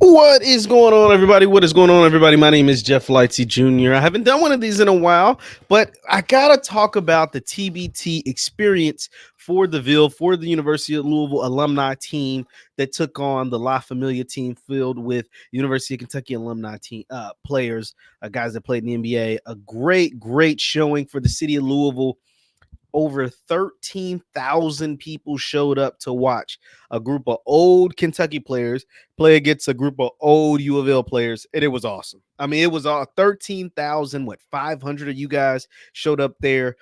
What is going on, everybody? What is going on, everybody? My name is JeffLightsyJr. I haven't done one of these in a while, but I gotta talk about the TBT experience for the Ville, for the University of Louisville alumni team that took on the La Familia team filled with University of Kentucky alumni team players, guys that played in the NBA. A great showing for the city of Louisville. Over 13,000 people showed up to watch a group of old Kentucky players play against a group of old U of L players, and it was awesome. I mean, it was all 13,000. What 500 of you guys showed up there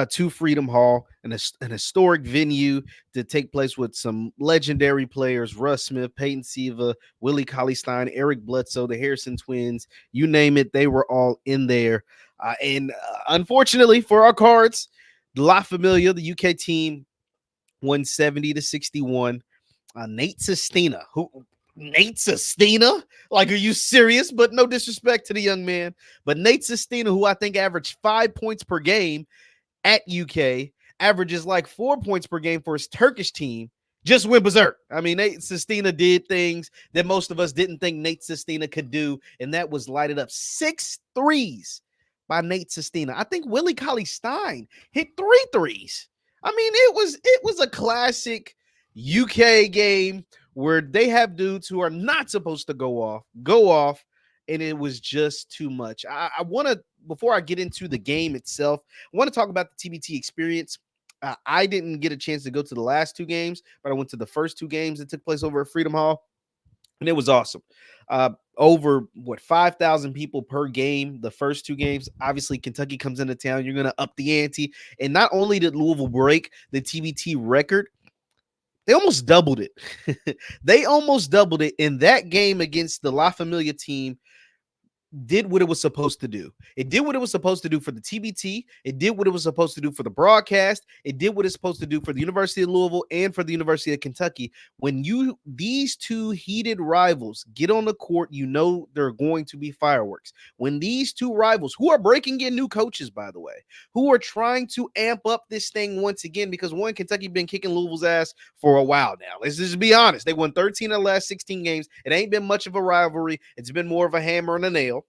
to Freedom Hall, an historic venue to take place with some legendary players: Russ Smith, Peyton Siva, Willie Cauley-Stein, Eric Bledsoe, the Harrison twins. You name it, they were all in there. And unfortunately for our Cards, La Familia, the UK team, won 70-61. Nate Sestina, Nate Sestina? Like, are you serious? But no disrespect to the young man. But Nate Sestina, who I think averaged 5 points per game at UK, averages like 4 points per game for his Turkish team, just went berserk. I mean, Nate Sestina did things that most of us didn't think Nate Sestina could do, and that was lighted up 6 threes by Nate Sestina. I think Willie Cauley-Stein hit 3 threes. I mean, it was a classic UK game where they have dudes who are not supposed to go off, and it was just too much. I want to, before I get into the game itself, I want to talk about the TBT experience. I didn't get a chance to go to the last 2 games, but I went to the first 2 games that took place over at Freedom Hall, and it was awesome. Over 5,000 people per game the first 2 games. Obviously, Kentucky comes into town, you're going to up the ante. And not only did Louisville break the TBT record, they almost doubled it. They almost doubled it in that game against the La Familia team. Did what it was supposed to do. It did what it was supposed to do for the TBT. It did what it was supposed to do for the broadcast. It did what it's supposed to do for the University of Louisville and for the University of Kentucky. When these 2 heated rivals get on the court, you know there are going to be fireworks. When these 2 rivals, who are breaking in new coaches, by the way, who are trying to amp up this thing once again, because Kentucky been kicking Louisville's ass for a while now. Let's just be honest. They won 13 of the last 16 games. It ain't been much of a rivalry. It's been more of a hammer and a nail.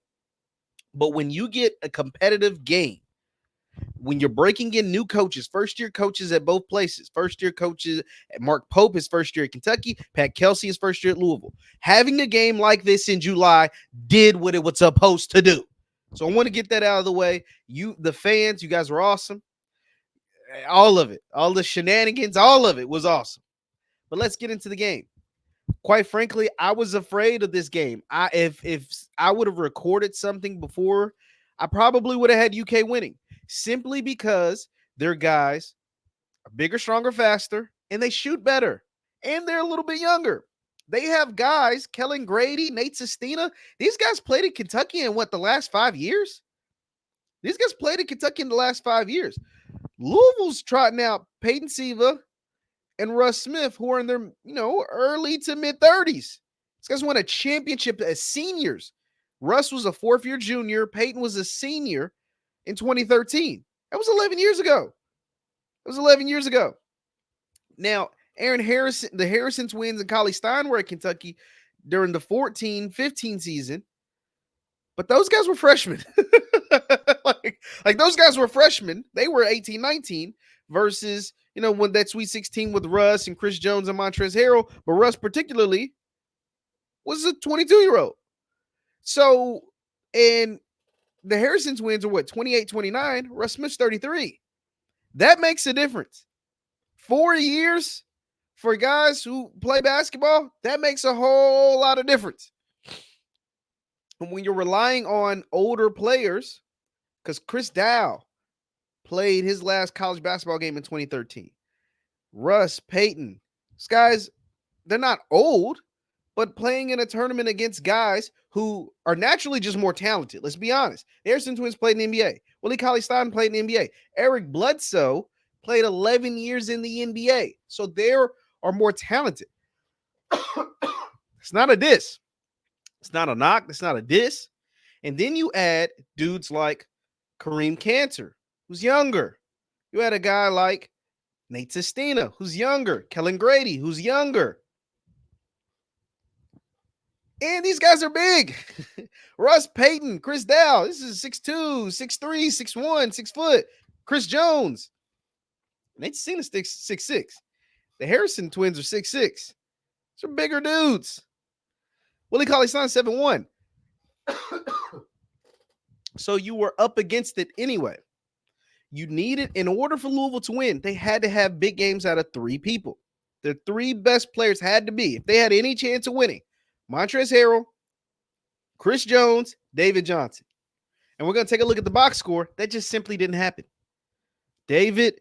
But when you get a competitive game, when you're breaking in new coaches, first-year coaches at both places, first-year coaches at Mark Pope, his first year at Kentucky, Pat Kelsey, his first year at Louisville, having a game like this in July did what it was supposed to do. So I want to get that out of the way. You, the fans, you guys were awesome. All of it, all the shenanigans, all of it was awesome. But let's get into the game. Quite frankly, I was afraid of this game. If I would have recorded something before, I probably would have had UK winning, simply because their guys are bigger, stronger, faster, and they shoot better, and they're a little bit younger. They have guys, Kellen Grady, Nate Sestina. These guys played in Kentucky in the last 5 years? These guys played in Kentucky in the last 5 years. Louisville's trotting out Peyton Siva and Russ Smith, who are in their, early to mid-30s. These guys won a championship as seniors. Russ was a 4th-year junior. Peyton was a senior in 2013. That was 11 years ago. Now, Aaron Harrison, the Harrison twins and Cauley-Stein were at Kentucky during the 14-15 season, but those guys were freshmen. like those guys were freshmen. They were 18-19 versus, when that Sweet 16 with Russ and Chris Jones and Montrezl Harrell, but Russ particularly was a 22-year-old. So, and the Harrison twins are 28, 29. Russ Smith's 33. That makes a difference. 4 years for guys who play basketball, that makes a whole lot of difference. And when you're relying on older players, because Chris Dow played his last college basketball game in 2013. Russ, Peyton, these guys, they're not old, but playing in a tournament against guys who are naturally just more talented. Let's be honest. The Harrison twins played in the NBA. Willie Cauley-Stein played in the NBA. Eric Bledsoe played 11 years in the NBA. So they are more talented. It's not a diss. It's not a knock. It's not a diss. And then you add dudes like Kareem Cantor, who's younger. You had a guy like Nate Sestina, who's younger. Kellen Grady, who's younger. And these guys are big. Russ Payton, Chris Dow. This is 6'2, 6'3, 6'1, 6 foot. Chris Jones. Nate Cena sticks 6'6. The Harrison twins are 6'6. These are bigger dudes. Willie Cauley-Stein 7'1. So you were up against it anyway. You needed, in order for Louisville to win, they had to have big games out of three people. The three best players had to be, if they had any chance of winning, Montrezl Harrell, Chris Jones, David Johnson. And we're going to take a look at the box score. That just simply didn't happen. David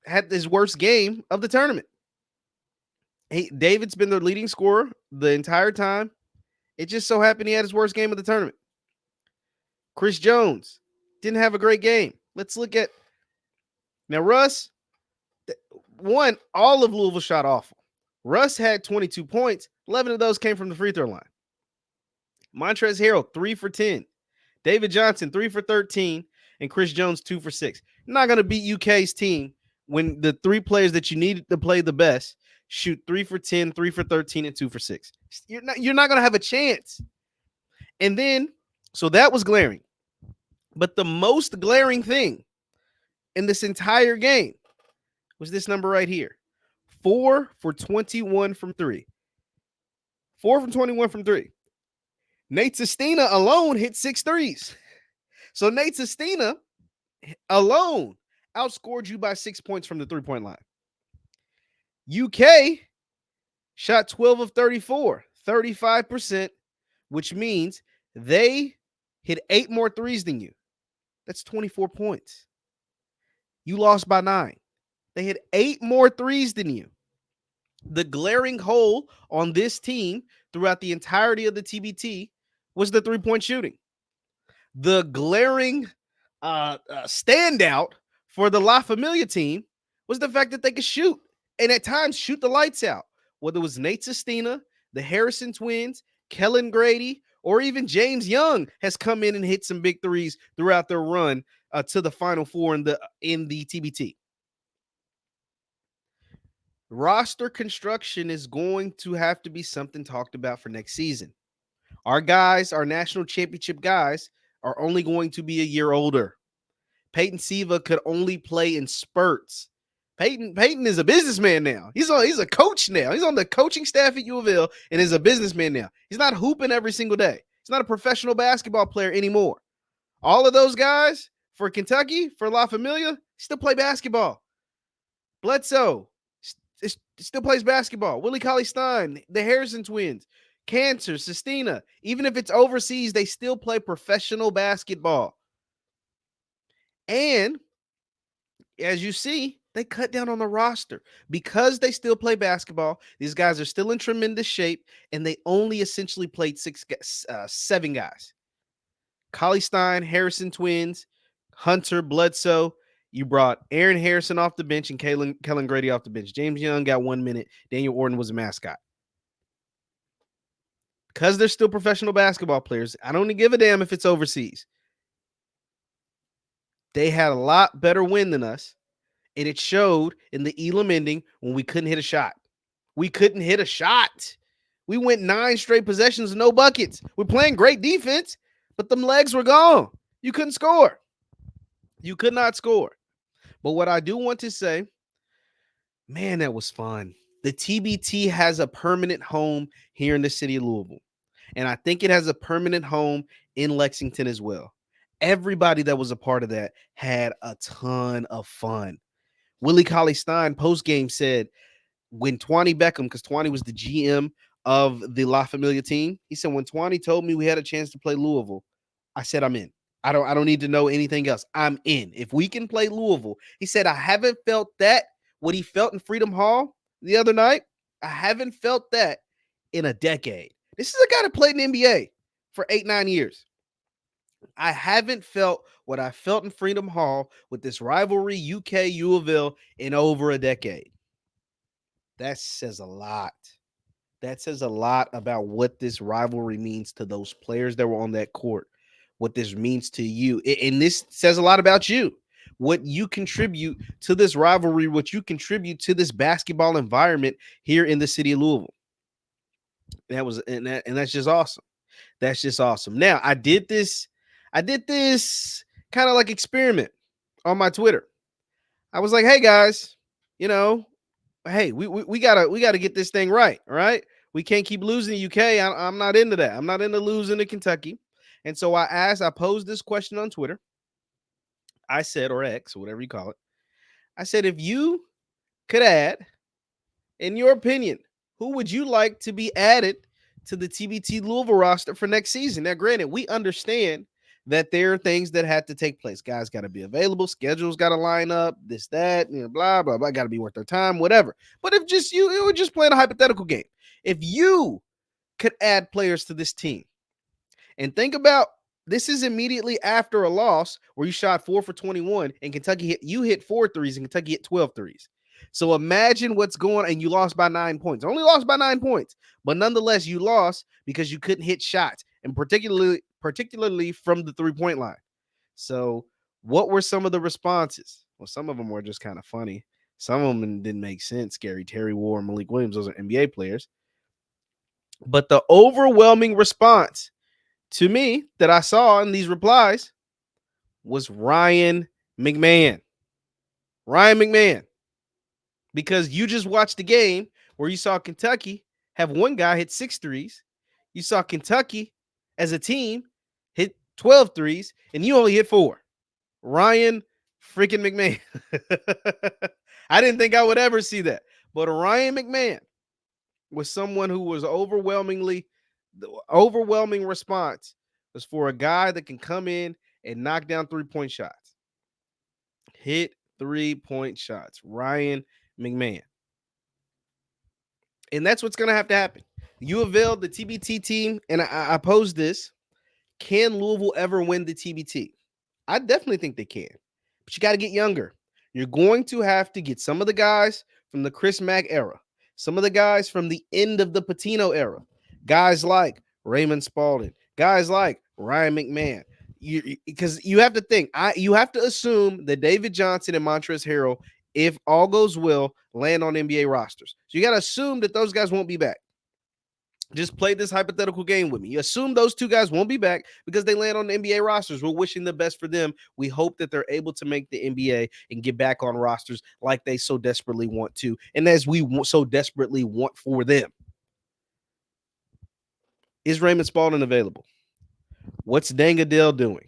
had his worst game of the tournament. David's been the leading scorer the entire time. It just so happened he had his worst game of the tournament. Chris Jones didn't have a great game. Let's look at now. Russ, one, all of Louisville shot awful. Russ had 22 points. 11 of those came from the free throw line. Montrezl Harrell, 3 for 10. David Johnson, 3 for 13. And Chris Jones, 2 for 6. You're not going to beat UK's team when the three players that you need to play the best shoot 3 for 10, 3 for 13, and 2 for 6. You're not going to have a chance. And then, so that was glaring. But the most glaring thing in this entire game was this number right here. 4 for 21 from 3. 4 from 21 from 3. Nate Sestina alone hit 6 threes. So Nate Sestina alone outscored you by 6 points from the three-point line. UK shot 12 of 34, 35%, which means they hit 8 more threes than you. That's 24 points. You lost by 9. They hit 8 more threes than you. The glaring hole on this team throughout the entirety of the TBT was the three-point shooting. The glaring standout for the La Familia team was the fact that they could shoot, and at times shoot the lights out. Whether it was Nate Sestina, the Harrison twins, Kellen Grady, or even James Young has come in and hit some big threes throughout their run to the Final Four in the TBT. Roster construction is going to have to be something talked about for next season. Our guys, our national championship guys, are only going to be a year older. Peyton Siva could only play in spurts. Peyton is a businessman now. He's a coach now. He's on the coaching staff at U of L and is a businessman now. He's not hooping every single day. He's not a professional basketball player anymore. All of those guys for Kentucky, for La Familia, still play basketball. Bledsoe still plays basketball. Willie Cauley-Stein, the Harrison twins, Cancer, Sestina, even if it's overseas, they still play professional basketball. And as you see, they cut down on the roster because they still play basketball. These guys are still in tremendous shape, and they only essentially played 7 guys. Cauley-Stein, Harrison twins, Hunter, Bledsoe. You brought Aaron Harrison off the bench and Kellen Grady off the bench. James Young got 1 minute. Daniel Orton was a mascot. Because they're still professional basketball players, I don't give a damn if it's overseas. They had a lot better win than us, and it showed in the Elam ending when we couldn't hit a shot. We couldn't hit a shot. We went 9 straight possessions, no buckets. We're playing great defense, but them legs were gone. You couldn't score. You could not score. But what I do want to say, man, that was fun. The TBT has a permanent home here in the city of Louisville. And I think it has a permanent home in Lexington as well. Everybody that was a part of that had a ton of fun. Willie Cauley-Stein post-game said when Twani Beckham, because Twani was the GM of the La Familia team, he said, when Twani told me we had a chance to play Louisville, I said, I'm in. I don't need to know anything else. I'm in. If we can play Louisville, he said, I haven't felt that, what he felt in Freedom Hall the other night. I haven't felt that in a decade. This is a guy that played in the NBA for 8-9 years. I haven't felt what I felt in Freedom Hall with this rivalry UK U of L in over a decade. That says a lot. That says a lot about what this rivalry means to those players that were on that court, what this means to you. And this says a lot about you, what you contribute to this rivalry, what you contribute to this basketball environment here in the city of Louisville. And that's just awesome. That's just awesome. Now I did this kind of like experiment on my Twitter. I was like, hey guys, you know, hey, we gotta get this thing right. All right. We can't keep losing the UK. I'm not into that. I'm not into losing to Kentucky. And so I posed this question on Twitter. I said, or X, or whatever you call it. I said, if you could add, in your opinion, who would you like to be added to the TBT Louisville roster for next season? Now, granted, we understand that there are things that had to take place. Guys got to be available, schedules got to line up, this, that, blah, blah, blah, got to be worth their time, whatever. But if just you, it would just playing a hypothetical game. If you could add players to this team, and think about, this is immediately after a loss where you shot 4 for 21 and you hit 4 threes and Kentucky hit 12 threes. So imagine what's going on, and you lost by 9 points. Only lost by 9 points, but nonetheless you lost because you couldn't hit shots, and particularly from the 3-point line. So what were some of the responses? Well, some of them were just kind of funny. Some of them didn't make sense. Gary Terry Ward and Malik Williams, those are NBA players. But the overwhelming response to me that I saw in these replies was Ryan McMahon. Ryan McMahon. Because you just watched the game where you saw Kentucky have one guy hit 6 threes. You saw Kentucky as a team hit 12 threes, and you only hit 4. Ryan freaking McMahon. I didn't think I would ever see that. But Ryan McMahon was someone who was the overwhelming response was for a guy that can come in and knock down 3-point shots. Hit 3-point shots. Ryan McMahon. And that's what's going to have to happen. U of L, the TBT team, and I posed this. Can Louisville ever win the TBT? I definitely think they can. But you got to get younger. You're going to have to get some of the guys from the Chris Mack era, some of the guys from the end of the Pitino era, guys like Raymond Spalding, guys like Ryan McMahon. Because you have to think, you have to assume that David Johnson and Montrezl Harrell, if all goes well, land on NBA rosters. So you got to assume that those guys won't be back. Just play this hypothetical game with me. You assume those two guys won't be back because they land on the NBA rosters. We're wishing the best for them. We hope that they're able to make the NBA and get back on rosters like they so desperately want to, and as we so desperately want for them. Is Raymond Spalding available? What's Deng Adele doing?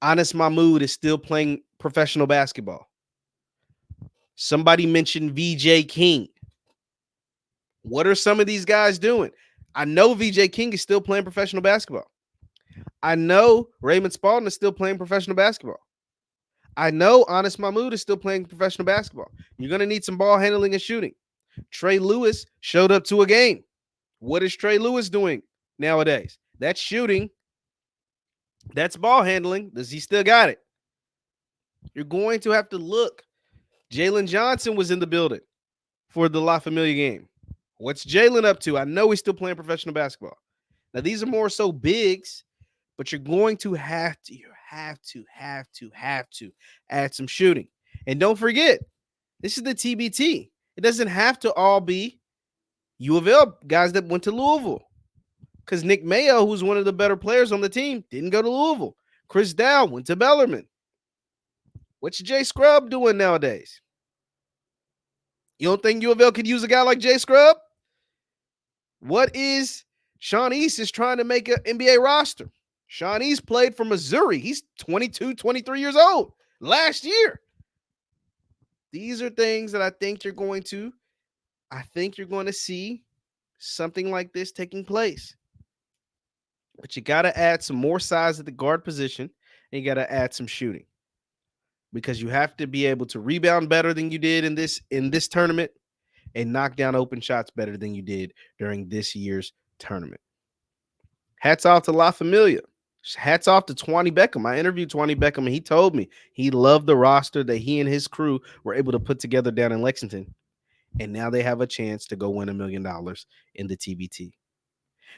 Anas Mahmoud is still playing professional basketball. Somebody mentioned VJ King. What are some of these guys doing? I know VJ King is still playing professional basketball. I know Raymond Spalding is still playing professional basketball. I know Anas Mahmoud is still playing professional basketball. You're going to need some ball handling and shooting. Trey Lewis showed up to a game. What is Trey Lewis doing nowadays? That's shooting. That's ball handling. Does he still got it? You're going to have to look. Jalen Johnson was in the building for the La Familia game. What's Jalen up to? I know he's still playing professional basketball. Now, these are more so bigs, but you're going to have to add some shooting. And don't forget, this is the TBT. It doesn't have to all be U of L guys that went to Louisville. Because Nick Mayo, who's one of the better players on the team, didn't go to Louisville. Chris Dow went to Bellarmine. What's Jay Scrub doing nowadays? You don't think U of L could use a guy like Jay Scrub? What is Sean East is trying to make an NBA roster? Sean East played for Missouri. He's 22, 23 years old last year. These are things that I think you're going to see something like this taking place. But you got to add some more size at the guard position, and you got to add some shooting. Because you have to be able to rebound better than you did in this tournament and knock down open shots better than you did during this year's tournament. Hats off to La Familia. Hats off to Twani Beckham. I interviewed Twani Beckham, and he told me he loved the roster that he and his crew were able to put together down in Lexington. And now they have a chance to go win $1 million in the TBT.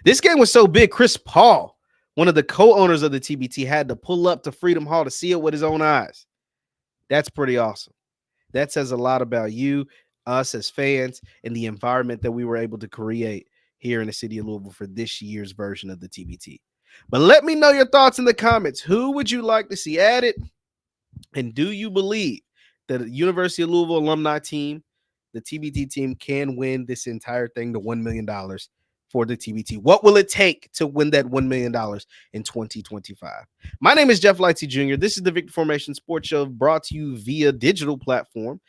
This game was so big, Chris Paul, one of the co-owners of the TBT, had to pull up to Freedom Hall to see it with his own eyes. That's pretty awesome. That says a lot about you, us as fans, and the environment that we were able to create here in the city of Louisville for this year's version of the TBT. But let me know your thoughts in the comments. Who would you like to see added? And do you believe that the University of Louisville alumni team, the TBT team, can win this entire thing, the $1 million for the TBT? What will it take to win that $1 million in 2025? My name is JeffLightsyJr. This is the Victor Formation Sports Show brought to you via digital platform.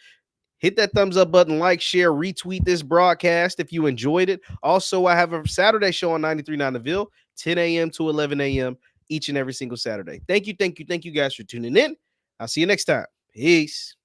Hit that thumbs up button, like, share, retweet this broadcast if you enjoyed it. Also, I have a Saturday show on 93.9 The Ville, 10 a.m. to 11 a.m. each and every single Saturday. Thank you guys for tuning in. I'll see you next time. Peace.